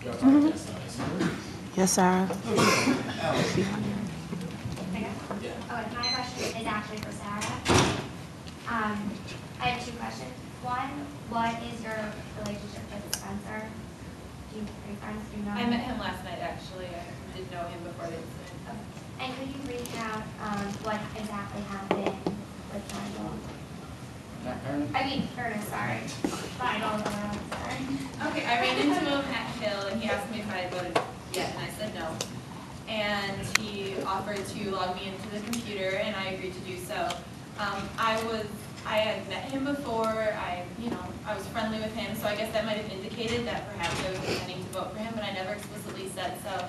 Yes, Sarah. Okay, my question is actually for Sarah. I have two questions. One, what is your relationship with Spencer? Are you friends? Do you know I him? met him last night, actually. I didn't know him before the incident. Okay. And could you recount what exactly happened with Trial? Ernest, sorry. Trial of Ernest, sorry. Okay, I ran into him at Hill, and he asked me if I had voted yet, and I said no. And he offered to log me into the computer, and I agreed to do so. I had met him before. I was friendly with him, so I guess that might have indicated that perhaps I was intending to vote for him, but I never explicitly said so.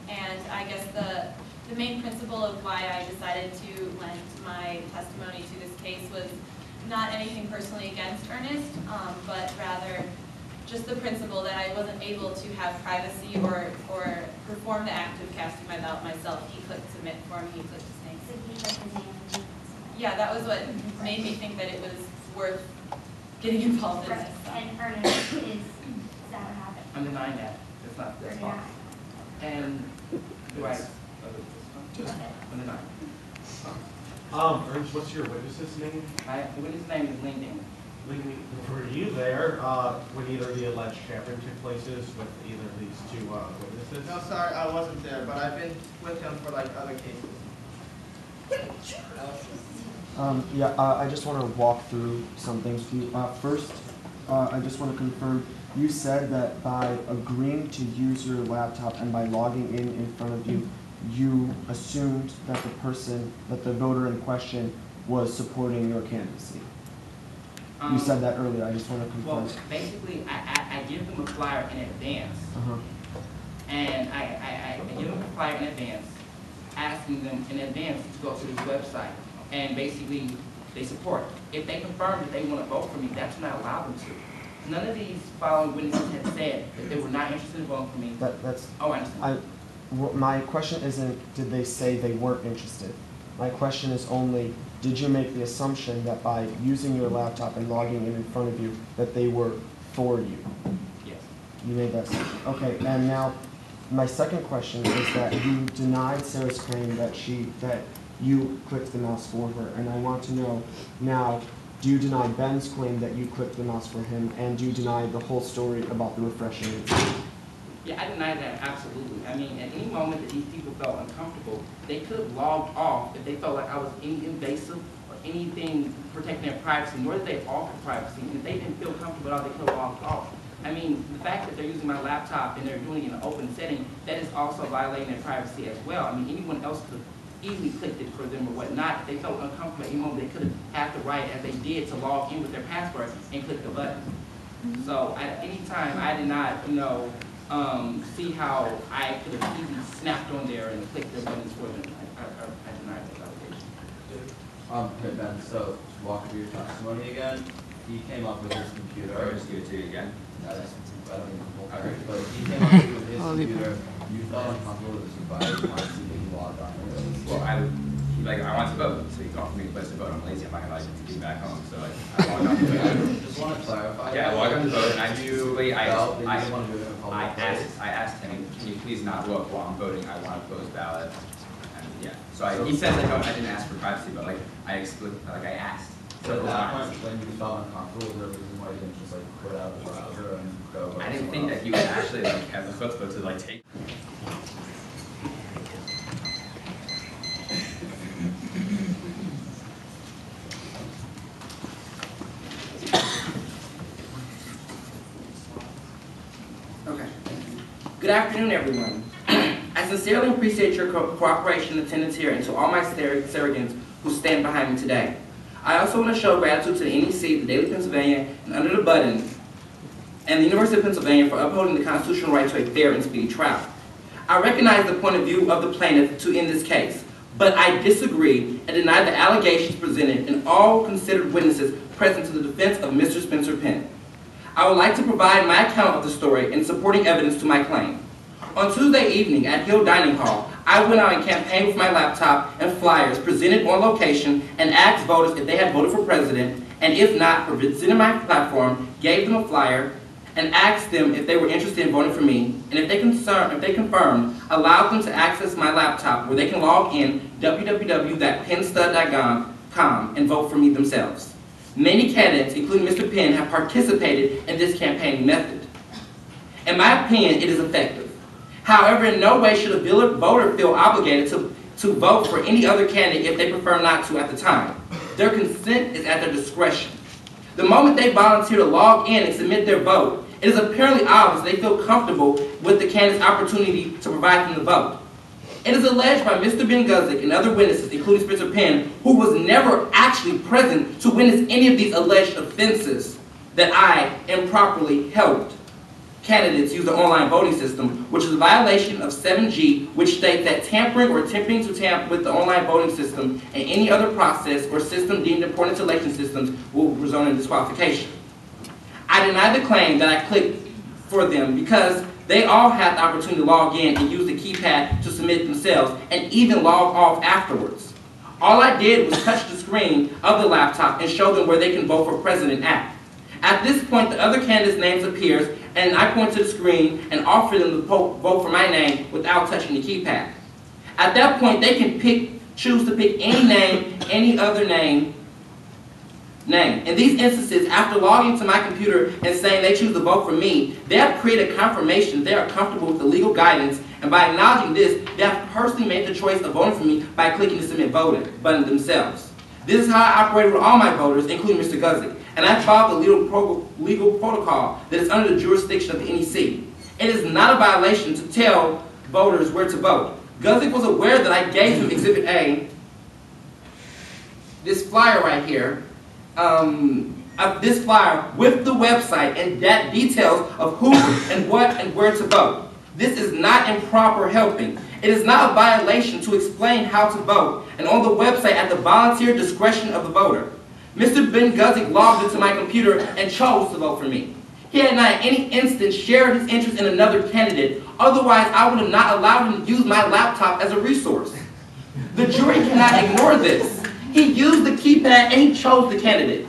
And I guess the main principle of why I decided to lend my testimony to this case was not anything personally against Ernest, but rather just the principle that I wasn't able to have privacy or perform the act of casting my ballot myself. He clicked submit for me, he clicked his name. So he clicked his name. Yeah, that was what made me think that it was worth getting involved in Right. this. And Ernest is that what happened? I'm denying that. That's Or false. not? And do I? Okay. I'm denying. Ernest, what's your witness's name? My witness name is Lincoln. Were you there when either of the alleged tampering took places with either of these two witnesses? No, sorry, I wasn't there, but I've been with him for like other cases. I just want to walk through some things for you. First, I just want to confirm, you said that by agreeing to use your laptop and by logging in front of you, you assumed that the voter in question was supporting your candidacy. You said that earlier, I just want to confirm. Well, basically, I give them a flyer in advance. And I give them a flyer in advance, asking them in advance to go to this website. And basically, they support. If they confirm that they want to vote for me, that's when I allow them to. None of these following witnesses had said that they were not interested in voting for me. Oh, I understand. My question isn't, did they say they weren't interested? My question is only, did you make the assumption that by using your laptop and logging in front of you, that they were for you? Yes. You made that assumption. Okay, and now, my second question is that you denied Sarah's claim that you clicked the mouse for her, and I want to know now, do you deny Ben's claim that you clicked the mouse for him, and do you deny the whole story about the refreshing incident? Yeah, I deny that, absolutely. I mean, at any moment that these people felt uncomfortable, they could have logged off if they felt like I was any invasive or anything protecting their privacy, nor did they offer privacy. And if they didn't feel comfortable at all, they could have logged off. I mean, the fact that they're using my laptop and they're doing it in an open setting, that is also violating their privacy as well. I mean, anyone else could have easily clicked it for them or whatnot. If they felt uncomfortable at any moment, they could have had the right, as they did, to log in with their password and click the button. So at any time, I did not, see how I could have easily snapped on there and clicked the buttons for them. I deny that allegation. Hey Ben, so to walk through your testimony again, he came up with his computer. I'll just give it to you again. I don't think the whole thing, but he came up with his computer. You felt uncomfortable with his advice, you wanted to see that you logged on. Well, I want to vote, so he called for me to place to vote. I'm lazy, I'm not gonna to be back home, so I logged on to vote. Just want to clarify. Yeah, I logged on to vote, and I want to do it in a public place. I asked him, can you please not look while I'm voting? I want a closed ballot. And yeah, so he says I didn't ask for privacy, but I asked. So at that point, when you felt uncomfortable, was there a reason why you didn't just put out the browser and go? I didn't think that he would actually have the chutzpah to take. Okay. Good afternoon, everyone. I sincerely appreciate your cooperation and attendance here, and to all my surrogates who stand behind me today. I also want to show gratitude to the NEC, the Daily Pennsylvania, and Under the Button, and the University of Pennsylvania for upholding the constitutional right to a fair and speedy trial. I recognize the point of view of the plaintiff in this case, but I disagree and deny the allegations presented and all considered witnesses present to the defense of Mr. Spencer Penn. I would like to provide my account of the story and supporting evidence to my claim. On Tuesday evening at Hill Dining Hall, I went out and campaigned with my laptop and flyers presented on location and asked voters if they had voted for president, and if not, presented my platform, gave them a flyer, and asked them if they were interested in voting for me, and if they confirmed, allowed them to access my laptop where they can log in www.pennstud.com and vote for me themselves. Many candidates, including Mr. Penn, have participated in this campaigning method. In my opinion, it is effective. However, in no way should a voter feel obligated to vote for any other candidate if they prefer not to at the time. Their consent is at their discretion. The moment they volunteer to log in and submit their vote, it is apparently obvious they feel comfortable with the candidate's opportunity to provide them the vote. It is alleged by Mr. Ben Guzik and other witnesses, including Spencer Penn, who was never actually present to witness any of these alleged offenses, that I improperly helped candidates use the online voting system, which is a violation of 7G, which states that tampering or attempting to tamper with the online voting system and any other process or system deemed important to election systems will result in disqualification. I deny the claim that I clicked for them because they all had the opportunity to log in and use the keypad to submit themselves and even log off afterwards. All I did was touch the screen of the laptop and show them where they can vote for president at. At this point, the other candidates' names appears, and I point to the screen and offer them to vote for my name without touching the keypad. At that point, they can choose to pick any name, any other name. In these instances, after logging to my computer and saying they choose to vote for me, they have created confirmation they are comfortable with the legal guidance, and by acknowledging this, they have personally made the choice of voting for me by clicking the submit voting button themselves. This is how I operated with all my voters, including Mr. Guzik, and I followed the legal protocol that is under the jurisdiction of the NEC. It is not a violation to tell voters where to vote. Guzik was aware that I gave him Exhibit A, this flyer right here, this flyer with the website and that details of who and what and where to vote. This is not improper helping. It is not a violation to explain how to vote, and on the website at the volunteer discretion of the voter. Mr. Ben Guzik logged into my computer and chose to vote for me. He had not at any instant shared his interest in another candidate, otherwise I would have not allowed him to use my laptop as a resource. The jury cannot ignore this. He used the keypad and he chose the candidate.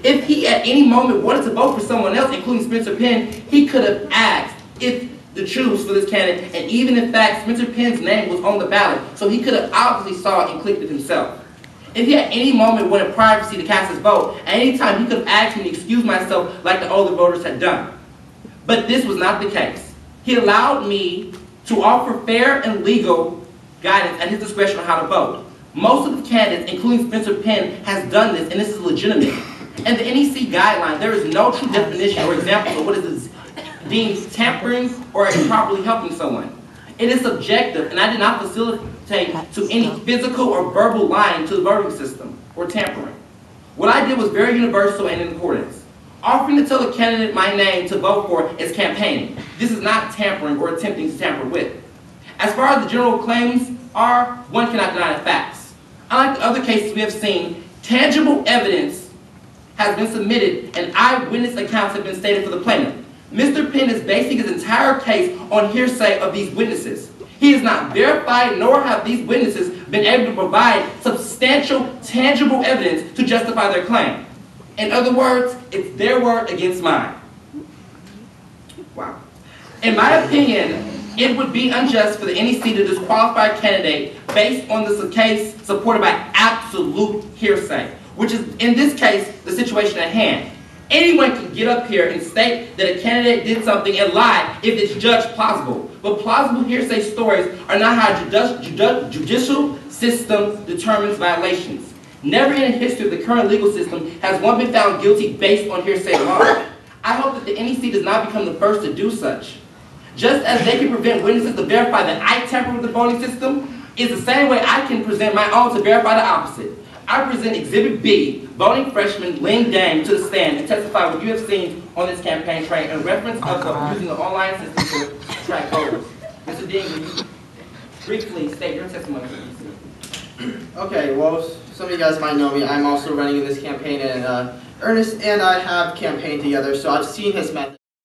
If he at any moment wanted to vote for someone else, including Spencer Penn, he could have asked if to choose for this candidate, and even in fact, Spencer Penn's name was on the ballot, so he could have obviously saw it and clicked it himself. If he at any moment wanted privacy to cast his vote, at any time he could have asked me to excuse myself like the older voters had done. But this was not the case. He allowed me to offer fair and legal guidance at his discretion on how to vote. Most of the candidates, including Spencer Penn, has done this, and this is legitimate. In the NEC guideline, there is no true definition or example of what is deemed tampering or improperly helping someone. It is subjective, and I did not facilitate to any physical or verbal lying to the voting system or tampering. What I did was very universal and in accordance. Offering to tell a candidate my name to vote for is campaigning. This is not tampering or attempting to tamper with. As far as the general claims are, one cannot deny the facts. Unlike the other cases we have seen, tangible evidence has been submitted and eyewitness accounts have been stated for the plaintiff. Mr. Penn is basing his entire case on hearsay of these witnesses. He is not verified, nor have these witnesses been able to provide substantial, tangible evidence to justify their claim. In other words, it's their word against mine. Wow. In my opinion, it would be unjust for the NEC to disqualify a candidate based on this case supported by absolute hearsay, which is, in this case, the situation at hand. Anyone can get up here and state that a candidate did something and lie if it's judged plausible. But plausible hearsay stories are not how judicial system determines violations. Never in the history of the current legal system has one been found guilty based on hearsay alone. I hope that the NEC does not become the first to do such. Just as they can prevent witnesses to verify that I tamper with the voting system, is the same way I can present my own to verify the opposite. I present Exhibit B, voting freshman Ling Dang, to the stand and testify what you have seen on this campaign trail in reference of using the online system to track voters. Mr. Dean, will you briefly state your testimony? Okay, well, some of you guys might know me. I'm also running in this campaign, and Ernest and I have campaigned together, so I've seen his method.